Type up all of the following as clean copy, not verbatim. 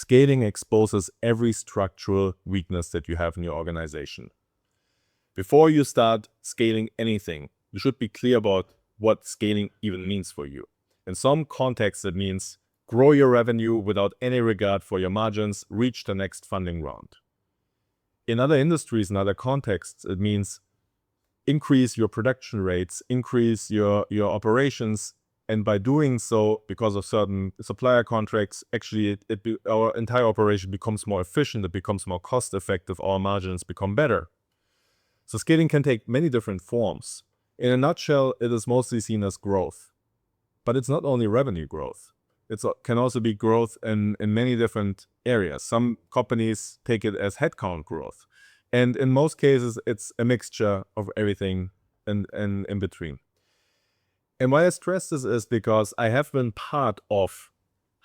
Scaling exposes every structural weakness that you have in your organization. Before you start scaling anything, you should be clear about what scaling even means for you. In some contexts, it means grow your revenue without any regard for your margins, reach the next funding round. In other industries and other contexts, it means increase your production rates, increase your operations, and by doing so, because of certain supplier contracts, actually our entire operation becomes more efficient, it becomes more cost effective, our margins become better. So scaling can take many different forms. In a nutshell, it is mostly seen as growth. But it's not only revenue growth. It can also be growth in many different areas. Some companies take it as headcount growth. And in most cases, it's a mixture of everything and in between. And why I stress this is because I have been part of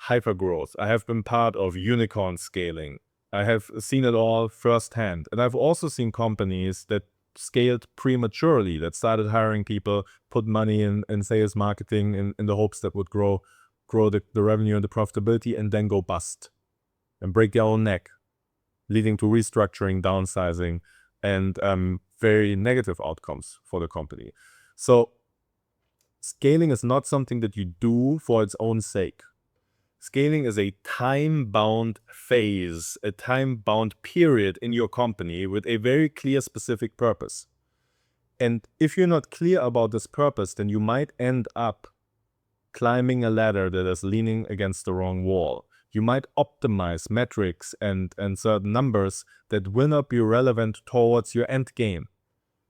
hypergrowth. I have been part of unicorn scaling. I have seen it all firsthand. And I've also seen companies that scaled prematurely, that started hiring people, put money in sales marketing in the hopes that would grow the revenue and the profitability, and then go bust and break their own neck, leading to restructuring, downsizing, and very negative outcomes for the company. So scaling is not something that you do for its own sake. Scaling is a time-bound phase, a time-bound period in your company with a very clear specific purpose. And if you're not clear about this purpose, then you might end up climbing a ladder that is leaning against the wrong wall. You might optimize metrics and certain numbers that will not be relevant towards your end game.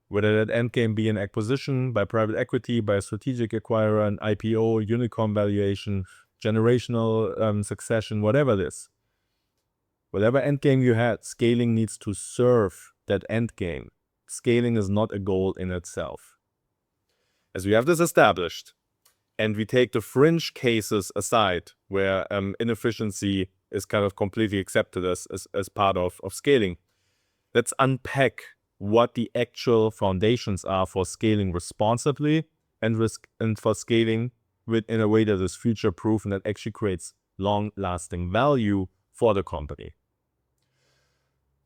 Whether that end game be an acquisition by private equity, by a strategic acquirer, an IPO, unicorn valuation, generational succession, whatever it is. Whatever end game you had, scaling needs to serve that end game. Scaling is not a goal in itself. As we have this established, and we take the fringe cases aside, where inefficiency is kind of completely accepted as part of scaling, let's unpack what the actual foundations are for scaling responsibly and for scaling in a way that is future-proof and that actually creates long-lasting value for the company.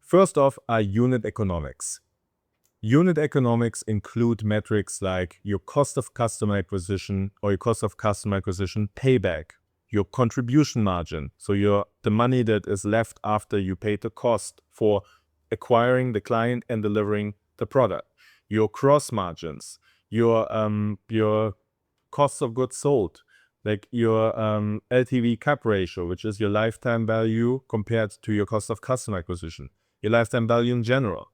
First off are unit economics. Unit economics include metrics like your cost of customer acquisition or your cost of customer acquisition payback, your contribution margin, so the money that is left after you paid the cost for acquiring the client and delivering the product, your cross margins, your costs of goods sold, like your LTV CAC ratio, which is your lifetime value compared to your cost of customer acquisition, your lifetime value in general.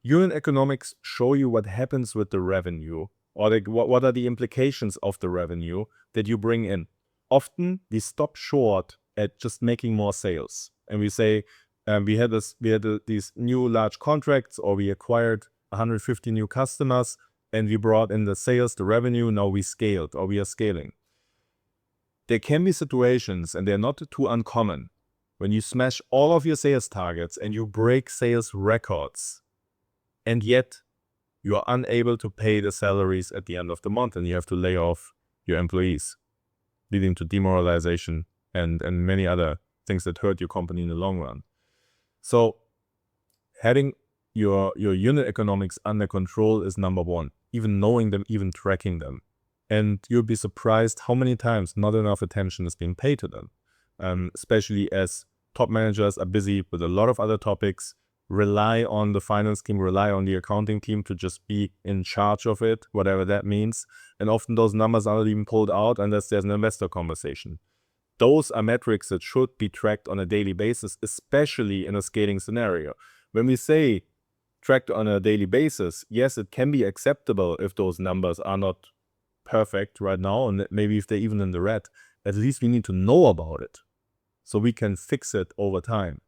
Unit economics show you what happens with the revenue, or like what are the implications of the revenue that you bring in. Often we stop short at just making more sales, and we say we had these new large contracts, or we acquired 150 new customers, and we brought in the sales, the revenue. Now we scaled, or we are scaling. There can be situations, and they're not too uncommon, when you smash all of your sales targets and you break sales records, and yet you are unable to pay the salaries at the end of the month, and you have to lay off your employees, leading to demoralization and many other things that hurt your company in the long run. So having your unit economics under control is number one, even knowing them, even tracking them. And you'll be surprised how many times not enough attention is being paid to them, especially as top managers are busy with a lot of other topics, rely on the finance team, rely on the accounting team to just be in charge of it, whatever that means. And often those numbers are not even pulled out unless there's an investor conversation. Those are metrics that should be tracked on a daily basis, especially in a scaling scenario. When we say tracked on a daily basis, yes, it can be acceptable if those numbers are not perfect right now, and maybe if they're even in the red. At least we need to know about it so we can fix it over time.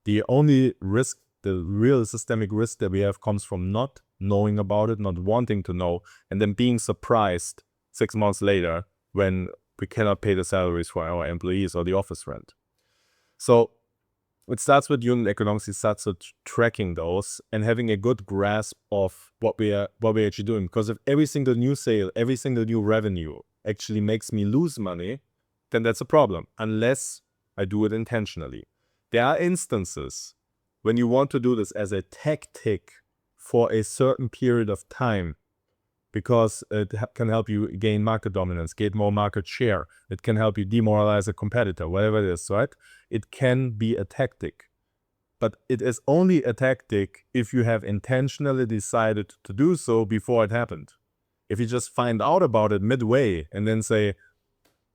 The only risk, the real systemic risk that we have, comes from not knowing about it, not wanting to know, and then being surprised 6 months later when we cannot pay the salaries for our employees or the office rent. So it starts with unit economics. It starts with tracking those and having a good grasp of what we're actually doing. Because if every single new sale, every single new revenue actually makes me lose money, then that's a problem, unless I do it intentionally. There are instances when you want to do this as a tactic for a certain period of time, because it can help you gain market dominance, get more market share. It can help you demoralize a competitor, whatever it is, right? It can be a tactic. But it is only a tactic if you have intentionally decided to do so before it happened. If you just find out about it midway and then say,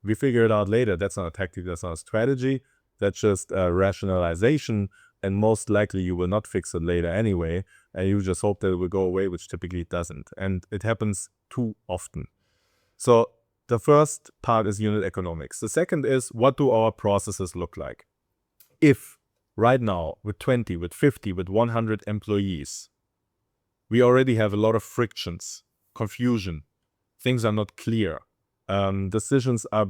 we figure it out later, that's not a tactic, that's not a strategy, that's just a rationalization, and most likely you will not fix it later anyway, and you just hope that it will go away, which typically it doesn't. And it happens too often. So the first part is unit economics. The second is, what do our processes look like? If right now, with 20, with 50, with 100 employees, we already have a lot of frictions, confusion, things are not clear. Decisions are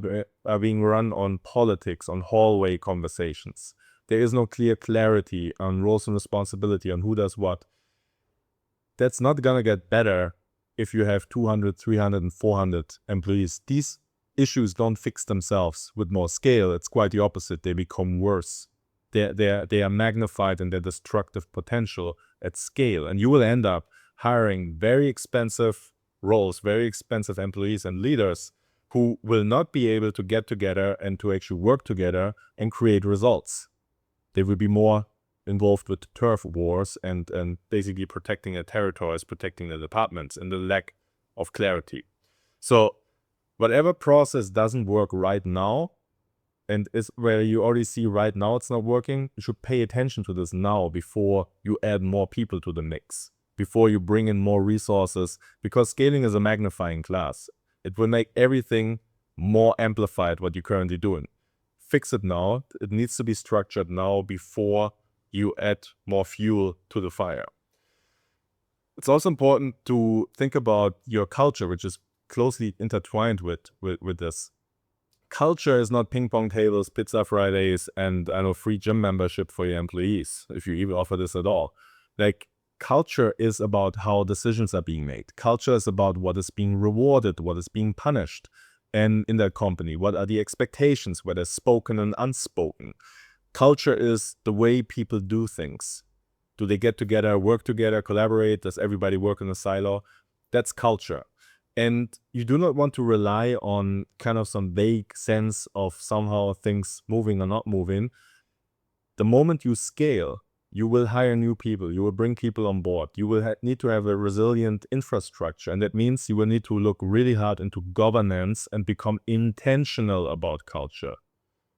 being run on politics, on hallway conversations. There is no clear clarity on roles and responsibility, on who does what. That's not going to get better if you have 200, 300, and 400 employees. These issues don't fix themselves with more scale. It's quite the opposite. They become worse. They are magnified in their destructive potential at scale. And you will end up hiring very expensive roles, very expensive employees and leaders who will not be able to get together and to actually work together and create results. They will be more involved with turf wars and basically protecting their territories, protecting the departments, and the lack of clarity. So whatever process doesn't work right now, and is where you already see right now it's not working, you should pay attention to this now before you add more people to the mix, before you bring in more resources, because scaling is a magnifying glass. It will make everything more amplified what you're currently doing. Fix it now. It needs to be structured now before you add more fuel to the fire. It's also important to think about your culture, which is closely intertwined with this. Culture is not ping pong tables, pizza Fridays, and free gym membership for your employees, if you even offer this at all. Like, culture is about how decisions are being made. Culture is about what is being rewarded, what is being punished, and in that company, what are the expectations, whether spoken and unspoken. Culture is the way people do things. Do they get together, work together, collaborate? Does everybody work in a silo? That's culture. And you do not want to rely on kind of some vague sense of somehow things moving or not moving. The moment you scale, you will hire new people, you will bring people on board, you will need to have a resilient infrastructure, and that means you will need to look really hard into governance and become intentional about culture.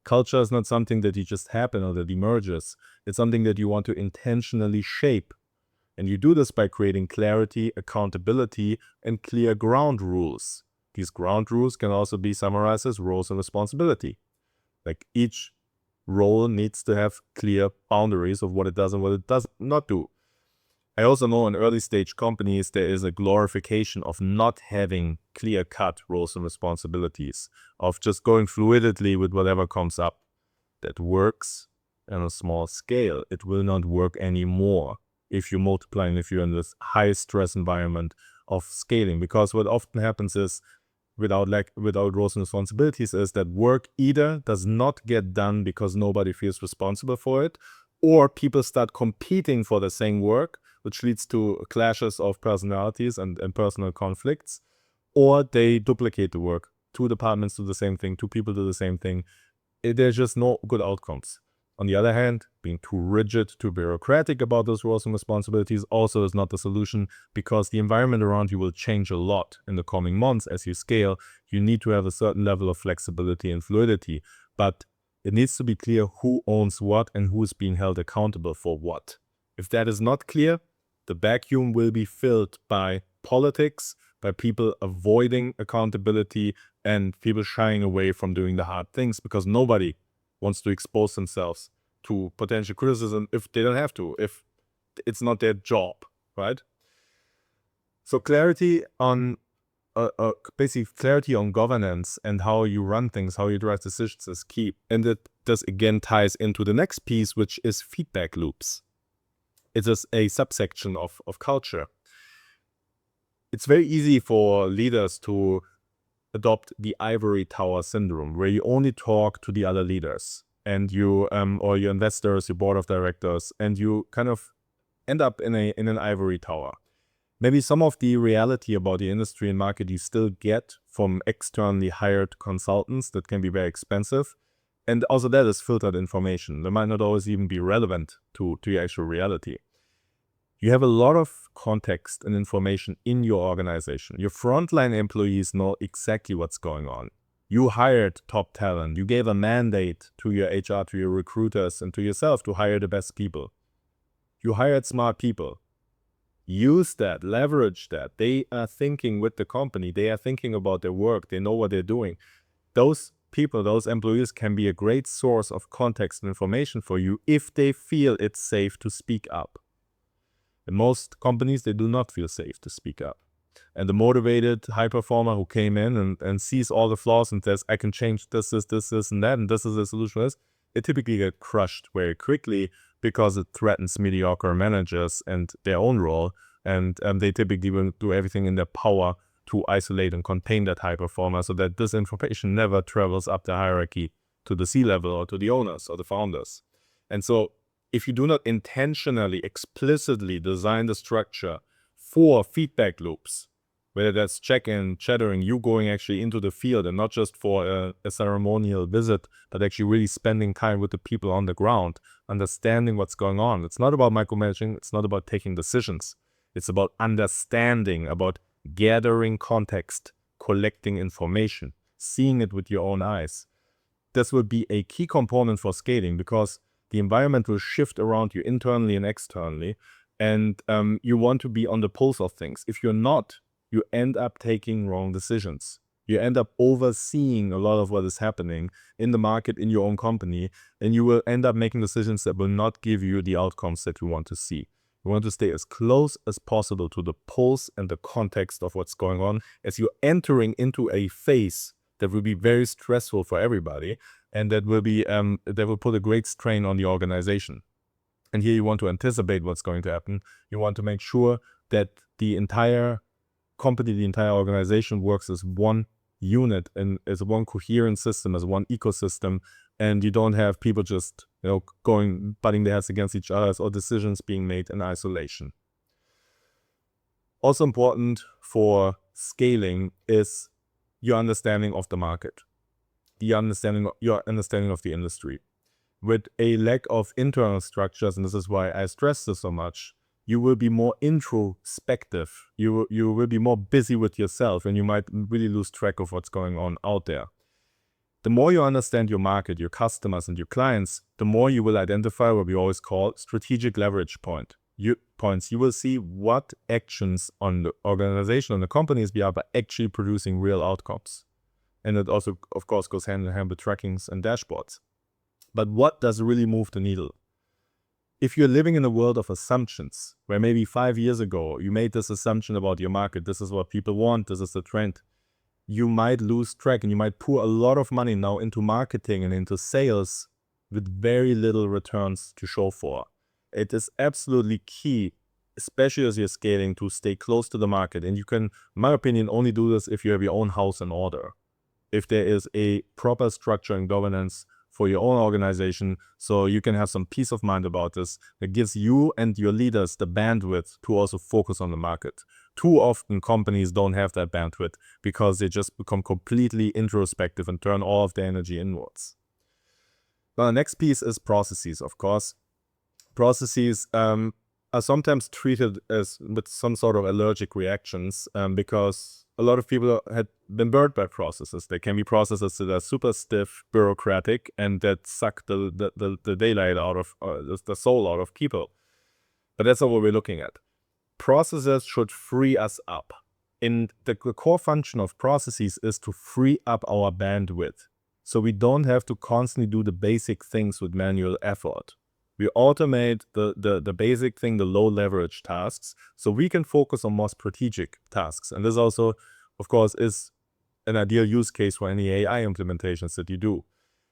Culture is not something that you just happen or that emerges. It's something that you want to intentionally shape. And you do this by creating clarity, accountability, and clear ground rules. These ground rules can also be summarized as roles and responsibility. Like, each role needs to have clear boundaries of what it does and what it does not do. I also know in early stage companies, there is a glorification of not having clear-cut roles and responsibilities, of just going fluidly with whatever comes up. That works on a small scale. It will not work anymore if you multiply and if you're in this high stress environment of scaling. Because what often happens is, without roles and responsibilities, is that work either does not get done because nobody feels responsible for it, or people start competing for the same work, which leads to clashes of personalities and personal conflicts, or they duplicate the work. 2 departments do the same thing, 2 people do the same thing. There's just no good outcomes. On the other hand, being too rigid, too bureaucratic about those roles and responsibilities also is not the solution, because the environment around you will change a lot in the coming months as you scale. You need to have a certain level of flexibility and fluidity, but it needs to be clear who owns what and who is being held accountable for what. If that is not clear, the vacuum will be filled by politics, by people avoiding accountability, and people shying away from doing the hard things, because nobody wants to expose themselves to potential criticism if they don't have to, if it's not their job, right? So clarity on basically clarity on governance and how you run things, how you drive decisions is key. And this again ties into the next piece, which is feedback loops. It is a subsection of culture. It's very easy for leaders to adopt the ivory tower syndrome, where you only talk to the other leaders. and you or your investors, your board of directors, and you kind of end up in an ivory tower. Maybe some of the reality about the industry and market you still get from externally hired consultants that can be very expensive. And also that is filtered information. That might not always even be relevant to your actual reality. You have a lot of context and information in your organization. Your frontline employees know exactly what's going on. You hired top talent. You gave a mandate to your HR, to your recruiters, and to yourself to hire the best people. You hired smart people. Use that, leverage that. They are thinking with the company. They are thinking about their work. They know what they're doing. Those people, those employees can be a great source of context and information for you if they feel it's safe to speak up. In most companies, they do not feel safe to speak up. And the motivated high performer who came in and sees all the flaws and says, I can change this, and that, and this is the solution, they typically get crushed very quickly because it threatens mediocre managers and their own role. And they typically will do everything in their power to isolate and contain that high performer so that this information never travels up the hierarchy to the C-level or to the owners or the founders. And so if you do not intentionally, explicitly design the structure for feedback loops, whether that's check-in, chattering, you going actually into the field and not just for a ceremonial visit, but actually really spending time with the people on the ground, understanding what's going on. It's not about micromanaging. It's not about taking decisions. It's about understanding, about gathering context, collecting information, seeing it with your own eyes. This will be a key component for scaling because the environment will shift around you internally and externally, and you want to be on the pulse of things. If you're not, you end up taking wrong decisions. You end up overseeing a lot of what is happening in the market, in your own company, and you will end up making decisions that will not give you the outcomes that you want to see. You want to stay as close as possible to the pulse and the context of what's going on as you're entering into a phase that will be very stressful for everybody, and that will put a great strain on the organization. And here you want to anticipate what's going to happen. You want to make sure that the entire company, the entire organization works as one unit and as one coherent system, as one ecosystem, and you don't have people just butting their heads against each other or decisions being made in isolation. Also important for scaling is your understanding of the market, your understanding of the industry. With a lack of internal structures, and this is why I stress this so much, you will be more introspective. You will be more busy with yourself, and you might really lose track of what's going on out there. The more you understand your market, your customers, and your clients, the more you will identify what we always call strategic leverage points. You will see what actions on the organization, on the company's behalf, are actually producing real outcomes. And it also, of course, goes hand in hand with trackings and dashboards. But what does really move the needle? If you're living in a world of assumptions, where maybe 5 years ago you made this assumption about your market, this is what people want, this is the trend, you might lose track and you might pour a lot of money now into marketing and into sales with very little returns to show for. It is absolutely key, especially as you're scaling, to stay close to the market. And you can, in my opinion, only do this if you have your own house in order. If there is a proper structure and governance for your own organization, so you can have some peace of mind about this, that gives you and your leaders the bandwidth to also focus on the market. Too often companies don't have that bandwidth because they just become completely introspective and turn all of their energy inwards. Now, the next piece is processes, of course. Processes are sometimes treated as with some sort of allergic reactions because a lot of people had been burned by processes. They can be processes that are super stiff, bureaucratic, and that suck the daylight out of the soul out of people. But that's not what we're looking at. Processes should free us up. And the core function of processes is to free up our bandwidth, so we don't have to constantly do the basic things with manual effort. We automate the basic thing, the low leverage tasks, so we can focus on more strategic tasks. And this also, of course, is an ideal use case for any AI implementations that you do.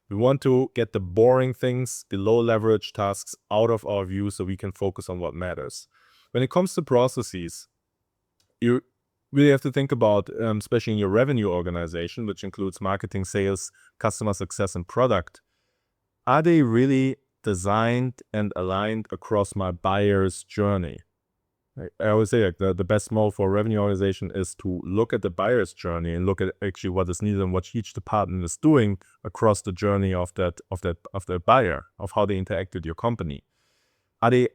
We want to get the boring things, the low leverage tasks out of our view so we can focus on what matters. When it comes to processes, you really have to think about, especially in your revenue organization, which includes marketing, sales, customer success, and product, are they really designed and aligned across my buyer's journey? I always say like the best model for a revenue organization is to look at the buyer's journey and look at actually what is needed and what each department is doing across the journey of that buyer, of how they interact with your company. This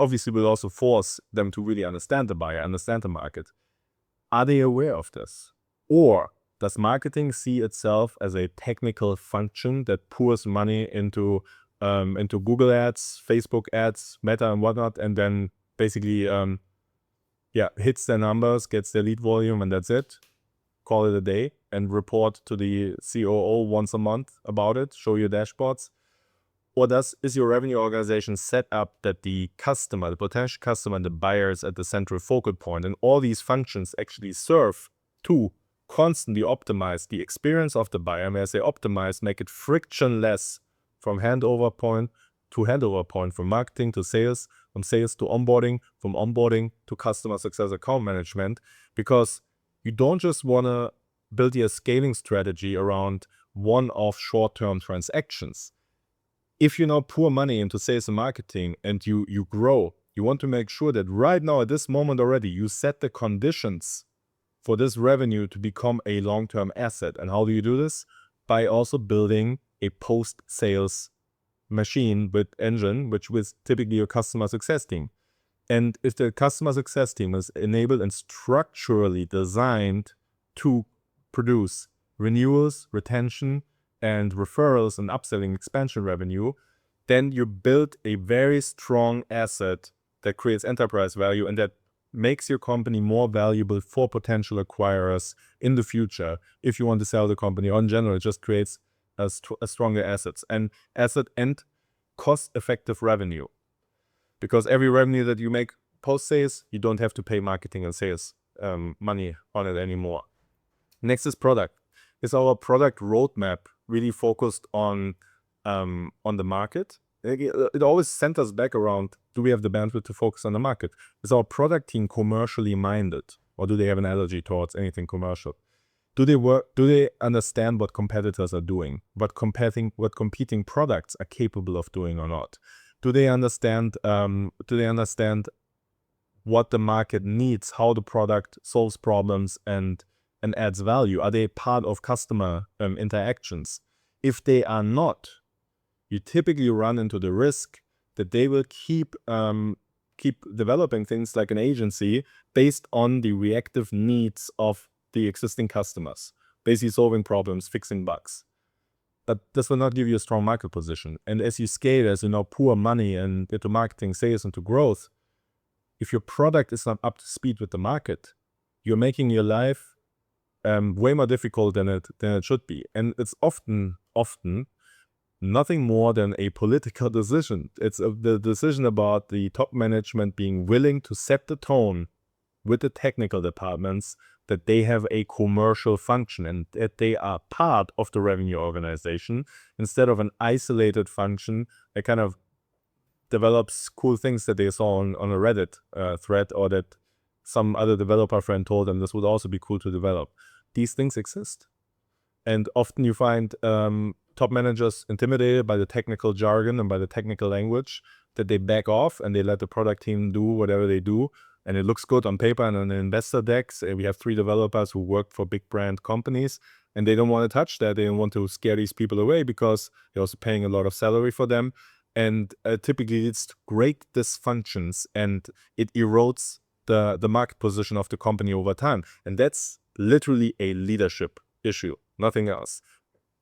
obviously will also force them to really understand the buyer, understand the market. Are they aware of this? Or does marketing see itself as a technical function that pours money into Google ads, Facebook ads, Meta and whatnot, and then basically hits their numbers, gets their lead volume, and that's it? Call it a day and report to the COO once a month about it, show your dashboards? Or is your revenue organization set up that the customer, the potential customer, and the buyer is at the central focal point, and all these functions actually serve to constantly optimize the experience of the buyer? And as they optimize, make it frictionless from handover point to handover point, from marketing to sales, from sales to onboarding, from onboarding to customer success account management, because you don't just want to build your scaling strategy around one-off short-term transactions. If you now pour money into sales and marketing and you grow, you want to make sure that right now at this moment already you set the conditions for this revenue to become a long-term asset. And how do you do this? By also building a post-sales machine with engine, which was typically your customer success team. And if the customer success team is enabled and structurally designed to produce renewals, retention, and referrals and upselling expansion revenue, then you build a very strong asset that creates enterprise value and that makes your company more valuable for potential acquirers in the future. If you want to sell the company, or in general, it just creates a stronger assets and cost-effective revenue. Because every revenue that you make post-sales, you don't have to pay marketing and sales money on it anymore. Next is product. Is our product roadmap really focused on the market? It always centers back around, do we have the bandwidth to focus on the market? Is our product team commercially minded, or do they have an allergy towards anything commercial? Do they understand what competitors are doing, what competing products are capable of doing or not? Do they understand what the market needs, how the product solves problems and adds value? Are they part of customer interactions? If they are not, you typically run into the risk that they will keep developing things like an agency based on the reactive needs of the existing customers, basically solving problems, fixing bugs. But this will not give you a strong market position. And as you scale, as you now pour money into marketing, sales, into growth, if your product is not up to speed with the market, you're making your life way more difficult than it should be. And it's often nothing more than a political decision. It's the decision about the top management being willing to set the tone with the technical departments that they have a commercial function and that they are part of the revenue organization instead of an isolated function that kind of develops cool things that they saw on a Reddit thread, or that some other developer friend told them this would also be cool to develop. These things exist. And often you find top managers intimidated by the technical jargon and by the technical language, that they back off and they let the product team do whatever they do. And it looks good on paper and on the investor decks. We have 3 developers who work for big brand companies, and they don't want to touch that. They don't want to scare these people away because they're also paying a lot of salary for them. And typically it's great dysfunctions, and it erodes the market position of the company over time. And that's literally a leadership issue, nothing else.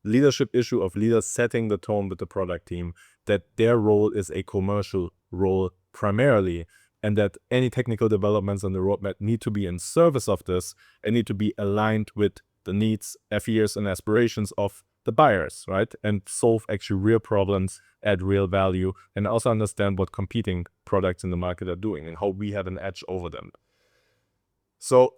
Leadership issue of leaders setting the tone with the product team, that their role is a commercial role primarily, and that any technical developments on the roadmap need to be in service of this and need to be aligned with the needs, fears, and aspirations of the buyers, right? And solve actually real problems, add real value, and also understand what competing products in the market are doing and how we have an edge over them. So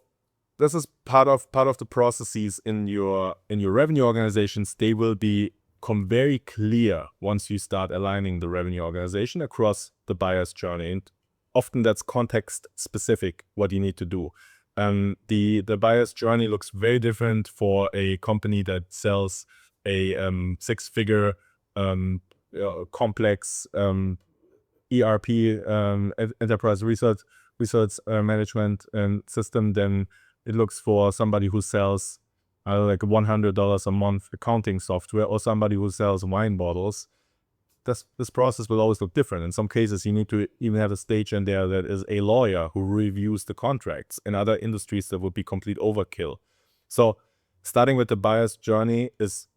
this is part of the processes in your revenue organizations. They will become very clear once you start aligning the revenue organization across the buyer's journey. And often that's context specific, what you need to do. The buyer's journey looks very different for a company that sells a six-figure complex ERP enterprise research management system, then it looks for somebody who sells like $100 a month accounting software, or somebody who sells wine bottles. This process will always look different. In some cases, you need to even have a stage in there that is a lawyer who reviews the contracts. In other industries, that would be complete overkill. So starting with the buyer's journey is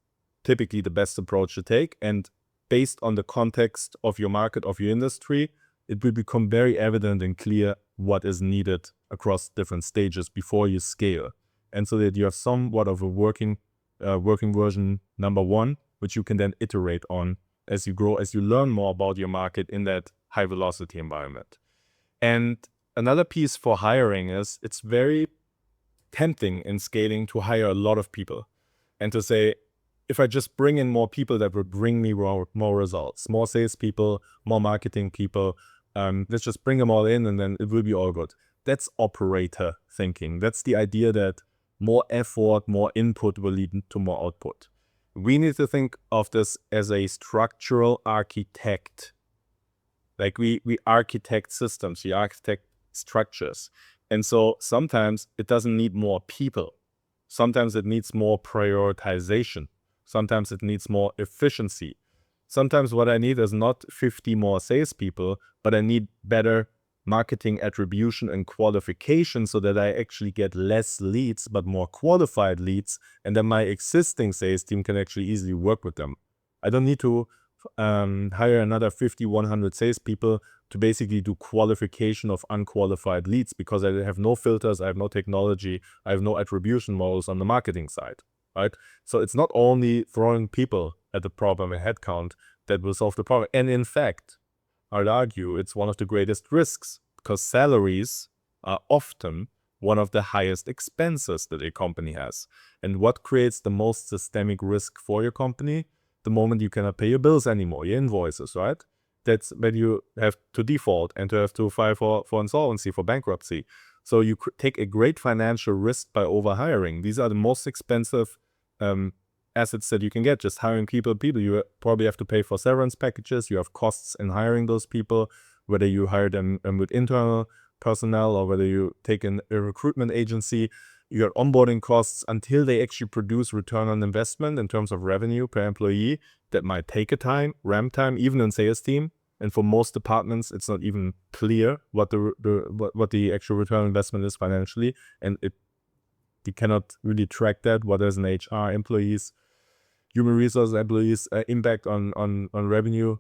typically the best approach to take. And based on the context of your market, of your industry, it will become very evident and clear what is needed across different stages before you scale. And so that you have somewhat of a working version number one, which you can then iterate on as you grow, as you learn more about your market in that high velocity environment. And another piece for hiring is it's very tempting in scaling to hire a lot of people and to say, if I just bring in more people, that would bring me more results, more salespeople, more marketing people. Let's just bring them all in and then it will be all good. That's operator thinking. That's the idea that more effort, more input will lead to more output. We need to think of this as a structural architect. Like we architect systems, we architect structures. And so sometimes it doesn't need more people. Sometimes it needs more prioritization. Sometimes it needs more efficiency. Sometimes what I need is not 50 more salespeople, but I need better marketing attribution and qualification so that I actually get less leads, but more qualified leads. And then my existing sales team can actually easily work with them. I don't need to hire another 50, 100 salespeople to basically do qualification of unqualified leads, because I have no filters, I have no technology, I have no attribution models on the marketing side, right? So it's not only throwing people at the problem and headcount that will solve the problem. And in fact, I'd argue it's one of the greatest risks, because salaries are often one of the highest expenses that a company has. And what creates the most systemic risk for your company? The moment you cannot pay your bills anymore, your invoices, right? That's when you have to default and to have to file for insolvency, for bankruptcy. So you take a great financial risk by overhiring. These are the most expensive assets that you can get. Just hiring people, you probably have to pay for severance packages. You have costs in hiring those people, whether you hire them with internal personnel or whether you take a recruitment agency. You have onboarding costs until they actually produce return on investment in terms of revenue per employee. That might take a time, ramp time, even in sales team. And for most departments, it's not even clear what the actual return on investment is financially, and you cannot really track that. What is an HR employees, human resource employees impact on revenue?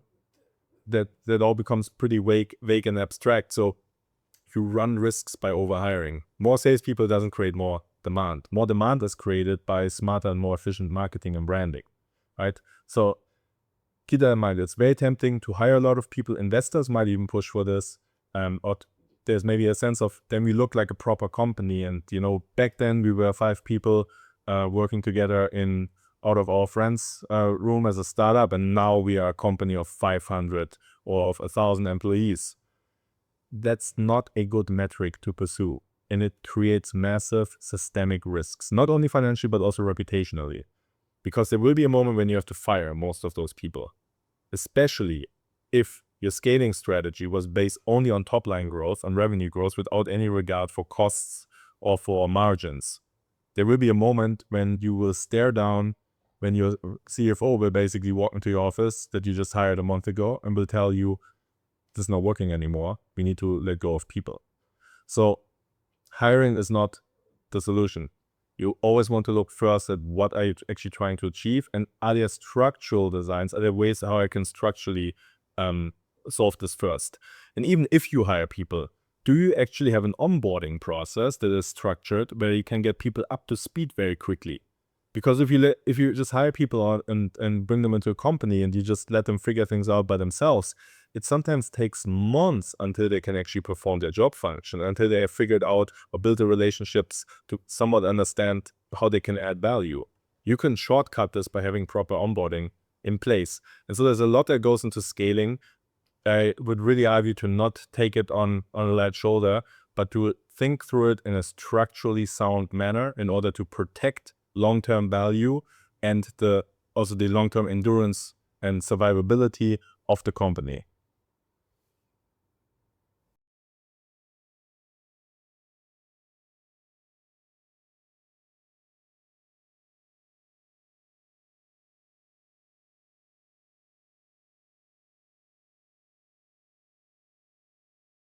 That all becomes pretty vague and abstract. So you run risks by overhiring. More salespeople doesn't create more demand. More demand is created by smarter and more efficient marketing and branding, right? So keep that in mind. It's very tempting to hire a lot of people. Investors might even push for this. Or there's maybe a sense of, then we look like a proper company. And, back then we were 5 people working together out of our friends' room as a startup. And now we are a company of 500 or of 1,000 employees. That's not a good metric to pursue. And it creates massive systemic risks, not only financially, but also reputationally. Because there will be a moment when you have to fire most of those people, especially if your scaling strategy was based only on top line growth, on revenue growth, without any regard for costs or for margins. There will be a moment when you will stare down, when your CFO will basically walk into your office that you just hired a month ago and will tell you, this is not working anymore. We need to let go of people. So hiring is not the solution. You always want to look first at what are you actually trying to achieve, and are there structural designs, are there ways how I can structurally solve this first. And even if you hire people, do you actually have an onboarding process that is structured where you can get people up to speed very quickly? Because if you just hire people on and bring them into a company and you just let them figure things out by themselves, it sometimes takes months until they can actually perform their job function, until they have figured out or built the relationships to somewhat understand how they can add value. You can shortcut this by having proper onboarding in place. And so there's a lot that goes into scaling. I would really argue to not take it on a light shoulder, but to think through it in a structurally sound manner in order to protect long-term value and the also the long-term endurance and survivability of the company.